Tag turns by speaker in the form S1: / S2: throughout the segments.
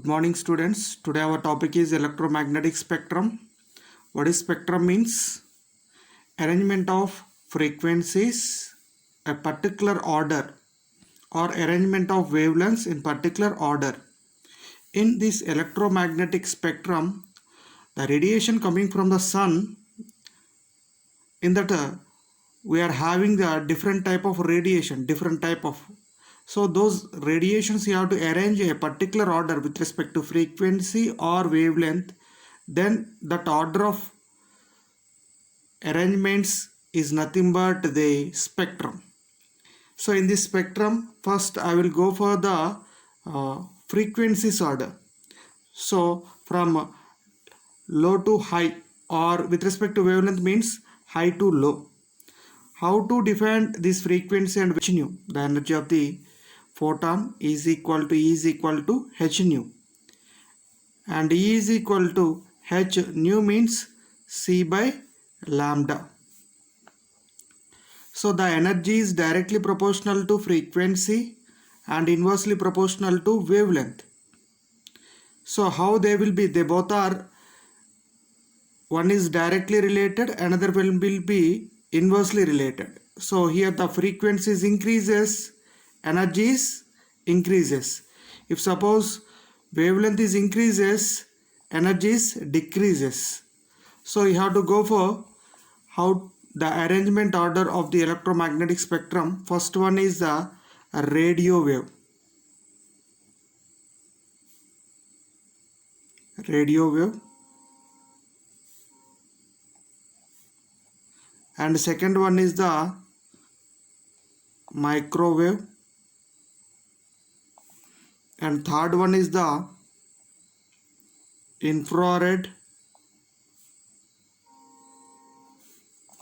S1: Good morning students. Today our topic is electromagnetic spectrum. What is spectrum means? Arrangement of frequencies, a particular order, or arrangement of wavelengths in particular order. In this electromagnetic spectrum, the radiation coming from the sun, in that we are having the different type of radiation, so those radiations you have to arrange a particular order with respect to frequency or wavelength. Then that order of arrangements is nothing but the spectrum. So in this spectrum, first I will go for the frequencies order. So from low to high, or with respect to wavelength means high to low. How to define this frequency and h nu? The energy of the photon is equal to h nu, and E is equal to h nu means C by lambda. So the energy is directly proportional to frequency and inversely proportional to wavelength. So how they will be? They both are, one is directly related, another will be inversely related. So here the frequencies increases, energies increases. If suppose wavelength is increases, energies decreases. So you have to go for how the arrangement order of the electromagnetic spectrum. First one is the radio wave. And second one is the microwave, and third one is the infrared,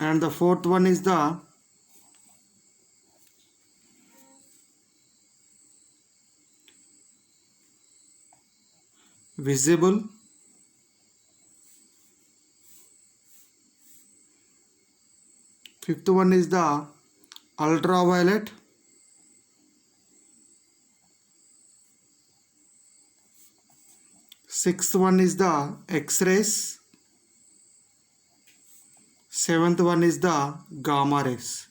S1: and the fourth one is the visible, fifth one is the ultraviolet, sixth one is the X-rays, seventh one is the gamma rays.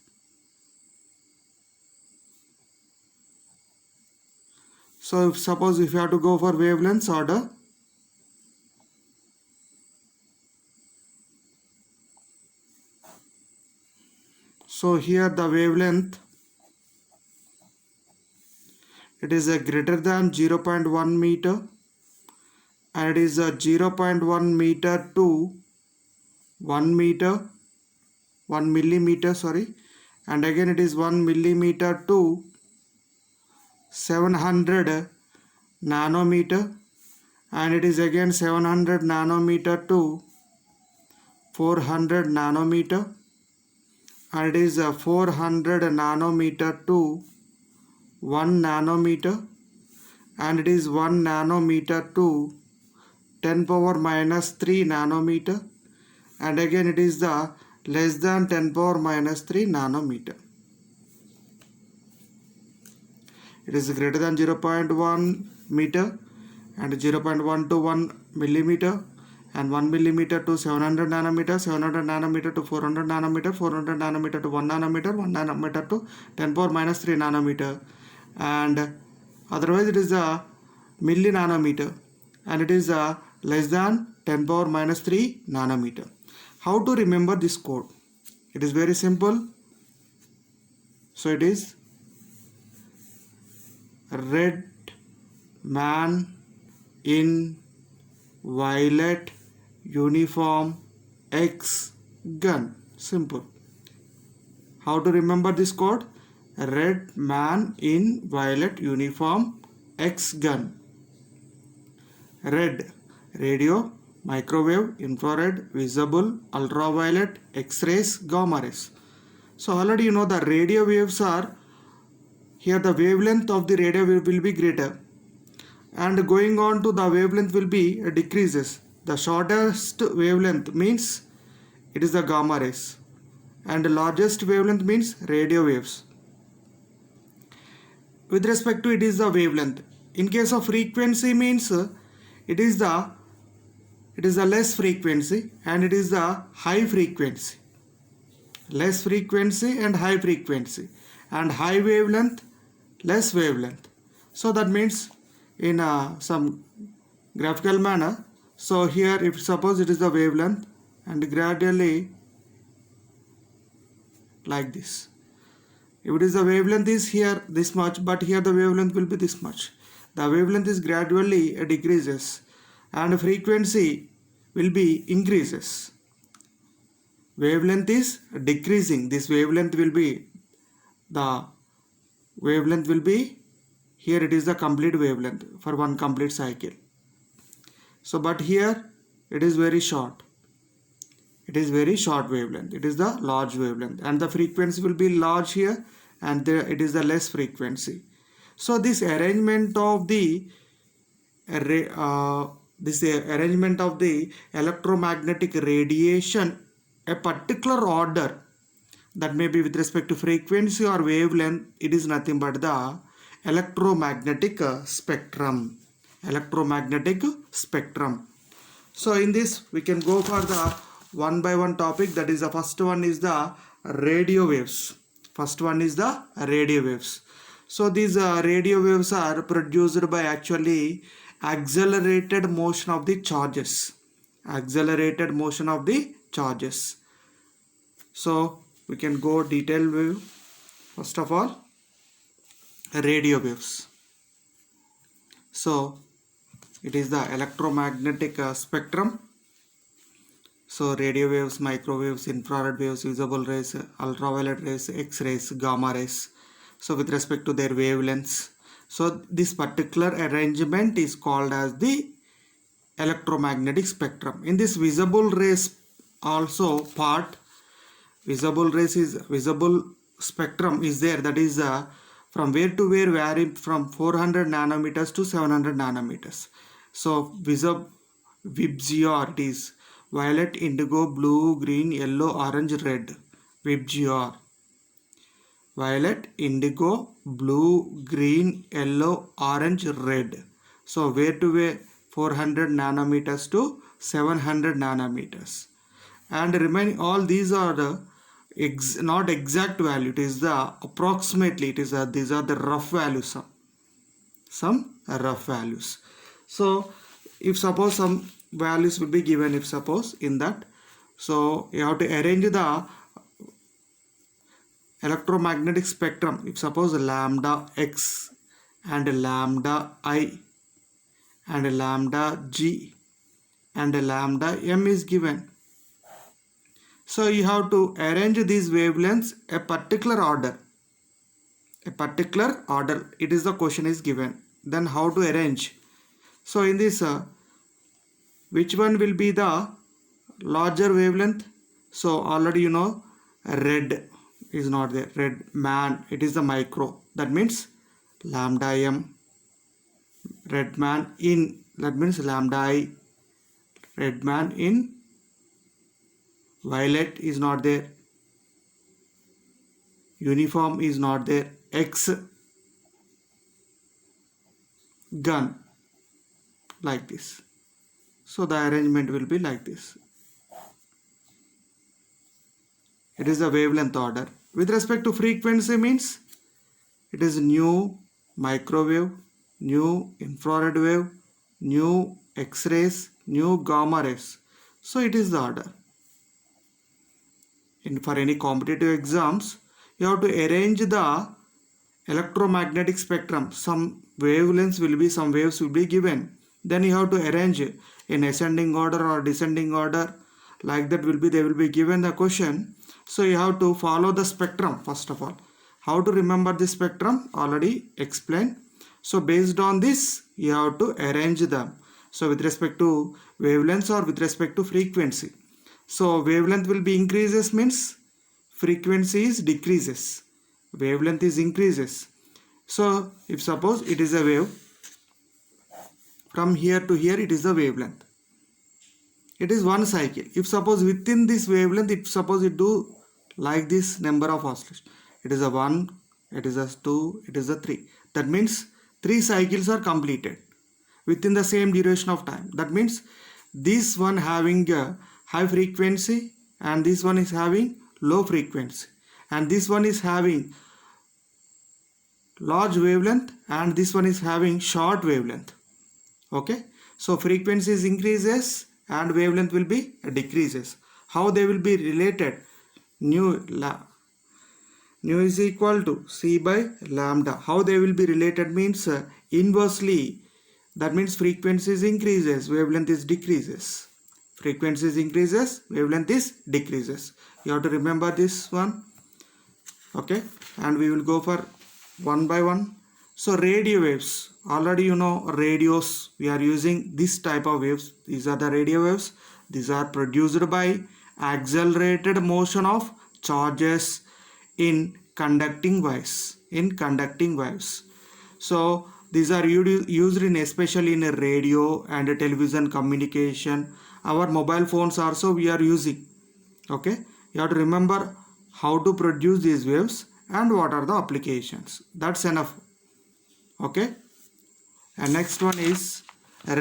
S1: So suppose if you have to go for wavelengths order, so here the wavelength, it is a greater than 0.1 meter, and it is a 0.1 meter to 1 millimeter, and again it is 1 millimeter to 700 nanometer, and it is again 700 nanometer to 400 nanometer, and it is 400 nanometer to 1 nanometer, and it is 1 nanometer to 10 power minus 3 nanometer, and again it is the less than 10 power minus 3 nanometer. It is greater than 0.1 meter, and 0.1 to 1 millimeter, and 1 millimeter to 700 nanometer, 700 nanometer to 400 nanometer, 400 nanometer to 1 nanometer, 1 nanometer to 10 power minus 3 nanometer, and otherwise it is a milli nanometer, and it is less than 10 power minus 3 nanometer. How to remember this code? It is very simple. So it is red man in violet uniform X gun. Simple. How to remember this code? Red man in violet uniform X gun. Red, radio, microwave, infrared, visible, ultraviolet, X-rays, gamma rays. So already you know the radio waves are, here the wavelength of the radio wave will be greater, and going on to the wavelength will be decreases. The shortest wavelength means it is the gamma rays, and the largest wavelength means radio waves. With respect to it is the wavelength. In case of frequency means it is the less frequency and it is the high frequency. Less frequency and high frequency, and high wavelength, less wavelength. So that means in some graphical manner. So here, if suppose it is the wavelength and gradually like this. If it is the wavelength is here this much, but here the wavelength will be this much. The wavelength is gradually decreases and frequency will be increases. Wavelength is decreasing. This wavelength will be here it is the complete wavelength for one complete cycle. So but here it is very short. It is very short wavelength. It is the large wavelength and the frequency will be large here and there it is the less frequency. So this arrangement of the electromagnetic radiation, a particular order, that may be with respect to frequency or wavelength, it is nothing but the electromagnetic spectrum. Electromagnetic spectrum. So in this we can go for the one by one topic. That is the first one is the radio waves. First one is the radio waves. So these radio waves are produced by actually accelerated motion of the charges. Accelerated motion of the charges. So we can go detail view. First of all, radio waves. So it is the electromagnetic spectrum. So radio waves, microwaves, infrared waves, visible rays, ultraviolet rays, X-rays, gamma rays. So with respect to their wavelengths. So this particular arrangement is called as the electromagnetic spectrum. In this visible rays also part, visible spectrum is there. That is from where to where vary from 400 nanometers to 700 nanometers. So VIBGYOR, it is violet, indigo, blue, green, yellow, orange, red. VIBGYOR. Violet, indigo, blue, green, yellow, orange, red. So where to where 400 nanometers to 700 nanometers. And remaining all these are the not exact value. It is the approximately. It is these are the rough values. Some rough values. So if suppose some values will be given, if suppose in that, so you have to arrange the electromagnetic spectrum. If suppose lambda x and lambda I and lambda g and lambda m is given. So you have to arrange these wavelengths a particular order. A particular order. It is the question is given. Then how to arrange? So in this, which one will be the larger wavelength? So already you know red is not there. Red man, it is the micro. That means lambda m. Red man in, that means lambda I. Red man in. Violet is not there. Uniform is not there. X. Gun. Like this. So the arrangement will be like this. It is the wavelength order. With respect to frequency means it is new microwave, new infrared wave, new X-rays, new gamma rays. So it is the order. For any competitive exams, you have to arrange the electromagnetic spectrum. Some wavelengths will be, some waves will be given. Then you have to arrange in ascending order or descending order. Like that will be, they will be given the question. So you have to follow the spectrum first of all. How to remember the spectrum? Already explained. So based on this, you have to arrange them. So with respect to wavelengths or with respect to frequency. So wavelength will be increases means frequency is decreases. Wavelength is increases. So if suppose it is a wave, from here to here it is the wavelength. It is one cycle. If suppose within this wavelength, if suppose it do like this number of oscillations, it is a 1, it is a 2, it is a 3. That means 3 cycles are completed within the same duration of time. That means this one having a high frequency and this one is having low frequency, and this one is having large wavelength and this one is having short wavelength. Okay, so frequencies increases and wavelength will be decreases. How they will be related? Nu is equal to C by lambda. How they will be related means inversely. That means frequencies increases, wavelength is decreases. Frequencies increases, wavelength is decreases. You have to remember this one. Okay, and we will go for one by one. So radio waves, already you know radios, we are using this type of waves. These are the radio waves. These are produced by accelerated motion of charges in conducting waves. So these are used in especially in radio and television communication. Our mobile phones also we are using. Okay, you have to remember how to produce these waves and what are the applications. That's enough. Okay, and next one is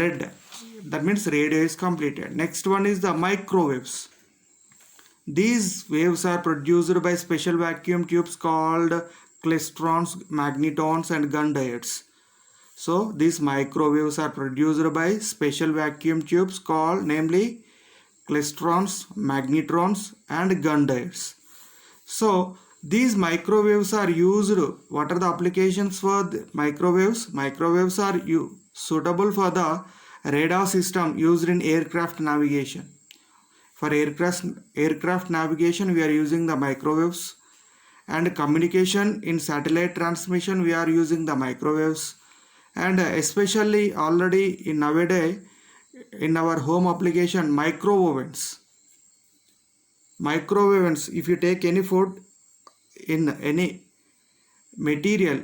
S1: red. That means radio is completed. Next one is the microwaves. These waves are produced by special vacuum tubes called klystrons, magnetrons and gun diodes. So these microwaves are produced by special vacuum tubes called namely klystrons, magnetrons and gun diodes. So these microwaves are used. What are the applications for the microwaves? Microwaves are suitable for the radar system used in aircraft navigation. For aircraft navigation we are using the microwaves, and communication in satellite transmission we are using the microwaves, and especially already in nowadays in our home application micro ovens. If you take any food in any material,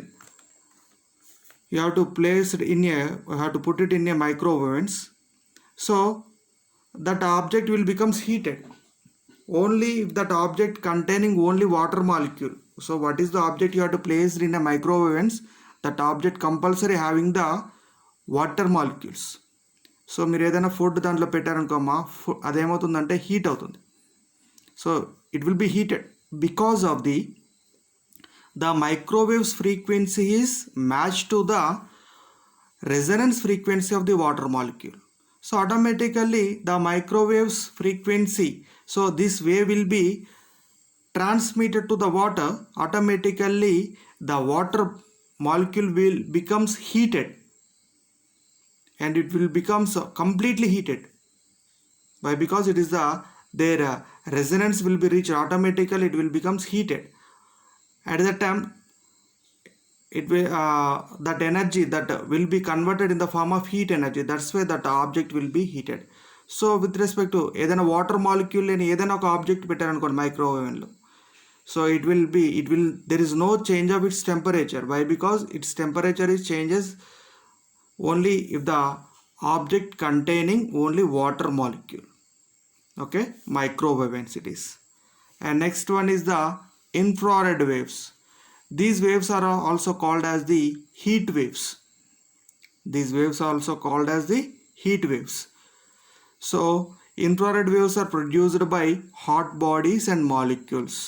S1: you have to put it in a micro ovens. So that object will becomes heated only if that object containing only water molecule. So what is the object you have to place in a micro ovens? That object compulsory having the water molecules. So మీరు ఏదైనా food దాంట్లో పెట్టారనుకోమా, అదేమవుతుందంటే heat అవుతుంది. So it will be heated because of the microwaves frequency is matched to the resonance frequency of the water molecule. So automatically the microwaves frequency, so this wave will be transmitted to the water. Automatically the water molecule will becomes heated and it will become completely heated. Why? Because it is their resonance will be reached. Automatically it will becomes heated. At that time it will that energy that will be converted in the form of heat energy. That's why that object will be heated. So with respect to ఏదైనా water molecule అని ఏదైనా ఒక object పెట్టారనుకోండి మైక్రోవేవ్లో, so there is no change of its temperature. Why? Because its temperature is changes only if the object containing only water molecule. Okay, microwave it is. And next one is the infrared waves. These waves are also called as the heat waves. These waves are also called as the heat waves. So infrared waves are produced by hot bodies and molecules.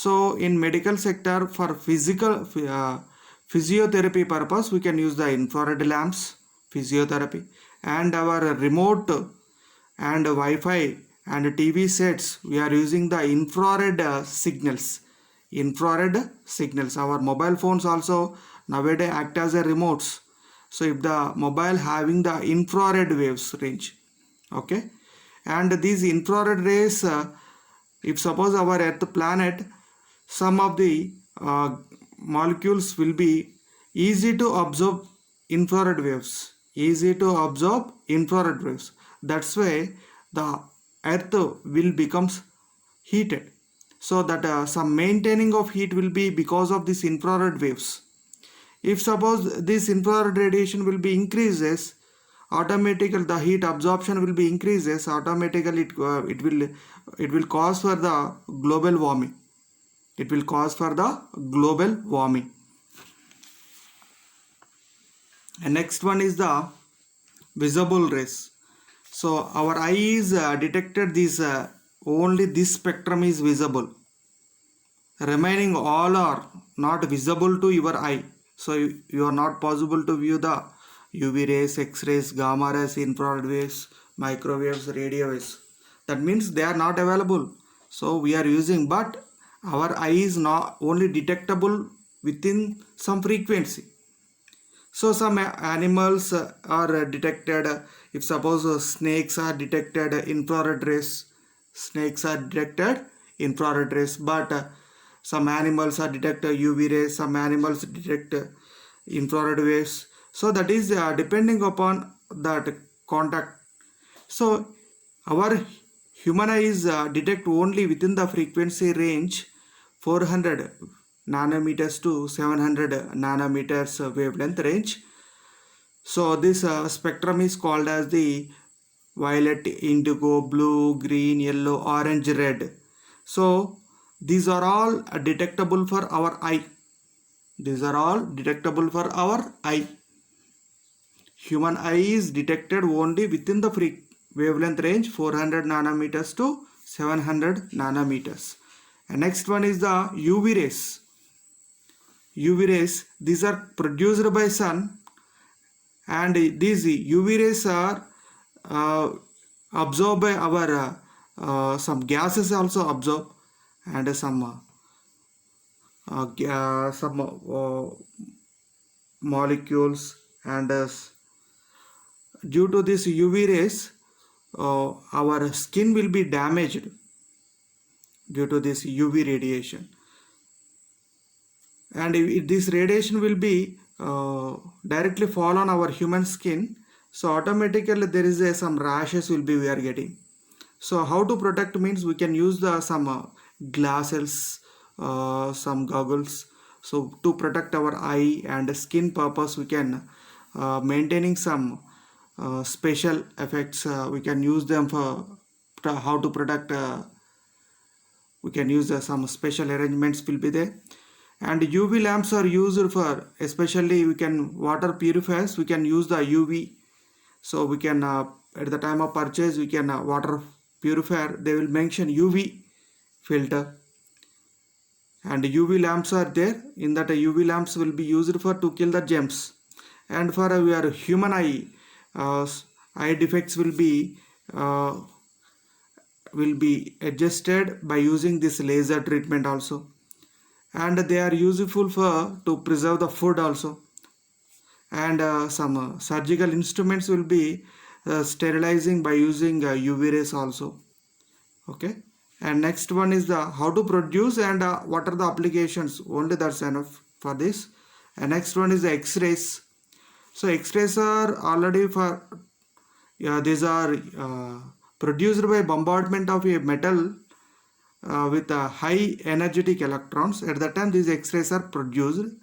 S1: So in medical sector for physiotherapy purpose we can use the infrared lamps, physiotherapy, and our remote and Wi-Fi and TV sets we are using the infrared signals. Our mobile phones also nowadays act as a remotes. So if the mobile having the infrared waves range, okay, and these infrared rays, if suppose our Earth planet, some of the molecules will be easy to absorb infrared waves. That's why the Earth will becomes heated. So that some maintaining of heat will be because of this infrared waves. If suppose this infrared radiation will be increases, automatically the heat absorption will be increases. Automatically it will cause for the global warming. And next one is the visible rays. So our eye is detected this only this spectrum is visible. Remaining all are not visible to your eye. So you are not possible to view the UV rays, X-rays, gamma rays, infrared waves, microwaves, radio waves. That means they are not available. So we are using, but our eye is not only detectable within some frequency. So some animals are detected, if suppose snakes are detected infrared rays, snakes are detected infrared rays, but some animals are detected UV rays, some animals detect infrared waves. So that is depending upon that contact. So our human eyes detect only within the frequency range 400 nanometers to 700 nanometers wavelength range. So this spectrum is called as the violet, indigo, blue, green, yellow, orange, red. So these are all detectable for our eye. These are all detectable for our eye. Human eye is detected only within the wavelength range 400 nanometers to 700 nanometers. And next one is the UV rays. UV rays, these are produced by sun, and these UV rays are uh, absorbed by our some gases also absorb, and some molecules, and due to this UV rays our skin will be damaged due to this UV radiation, and if this radiation will be directly fall on our human skin, so automatically there is some rashes will be we are getting. So how to protect means we can use the some glasses, some goggles. So to protect our eye and skin purpose, we can maintaining some special effects. We can use them for how to protect. We can use some special arrangements will be there. And UV lamps are used for, especially we can water purifiers. We can use the UV. So we can at the time of purchase we can water purifier, they will mention UV filter, and UV lamps are there. In that UV lamps will be used for to kill the germs. And for your human eye, eye defects uh, will be adjusted by using this laser treatment also, and they are useful for to preserve the food also. And some surgical instruments will be sterilizing by using UV rays also. Okay. And next one is the how to produce and what are the applications, only that's enough for this. And next one is the X-rays. So X-rays are already for these are produced by bombardment of a metal with high energetic electrons. At that time these X-rays are produced.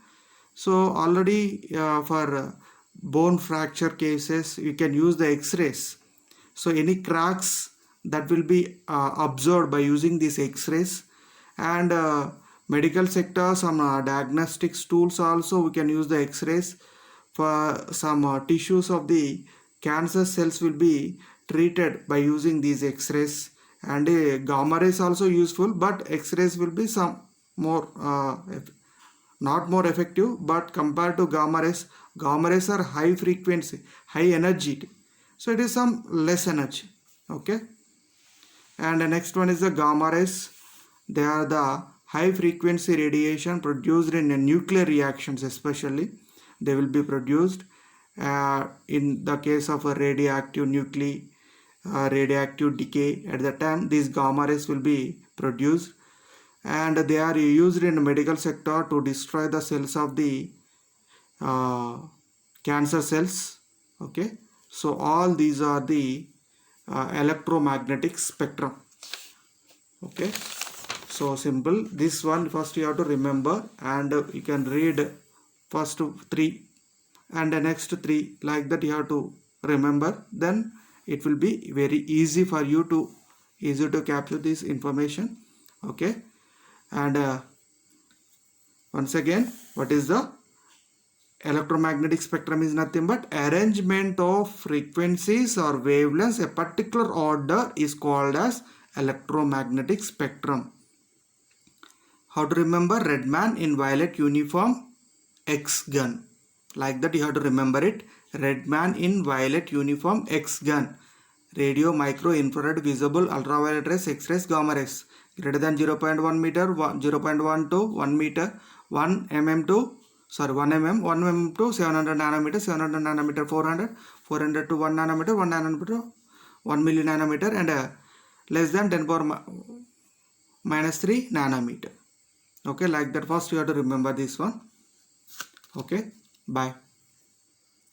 S1: So already for bone fracture cases you can use the X-rays. So any cracks that will be observed by using these X-rays. And medical sector, some diagnostics tools also we can use the X-rays. For some tissues of the cancer cells will be treated by using these X-rays. And gamma rays also useful, but X-rays will be some more not more effective, but compared to gamma rays are high frequency, high energy, so it is some less energy. Okay. And the next one is the gamma rays. They are the high frequency radiation produced in nuclear reactions, especially they will be produced in the case of a radioactive nuclei, radioactive decay. At the time these gamma rays will be produced, and they are used in the medical sector to destroy the cells of the cancer cells. Okay. So all these are the electromagnetic spectrum. Okay. So simple, this one first you have to remember, and you can read first three and the next three, like that you have to remember, then it will be very easy for you to capture this information. Okay. And once again, what is the Electromagnetic spectrum is nothing but arrangement of frequencies or wavelengths. A particular order is called as electromagnetic spectrum. How to remember? Red man in violet uniform, X gun. Like that you have to remember it. Red man in violet uniform, X gun. Radio, micro, infrared, visible, ultraviolet rays, X-rays, gamma rays. Greater than 0.1 meter, 0.1 to 1 meter, 1 mm to 1 mm to 700 nanometer, 700 nanometer, 400, 400 to 1 nanometer, 1 nanometer to 1 milli nanometer, and less than 10 power minus 3 nanometer. Okay, like that first you have to remember this one. Okay, bye.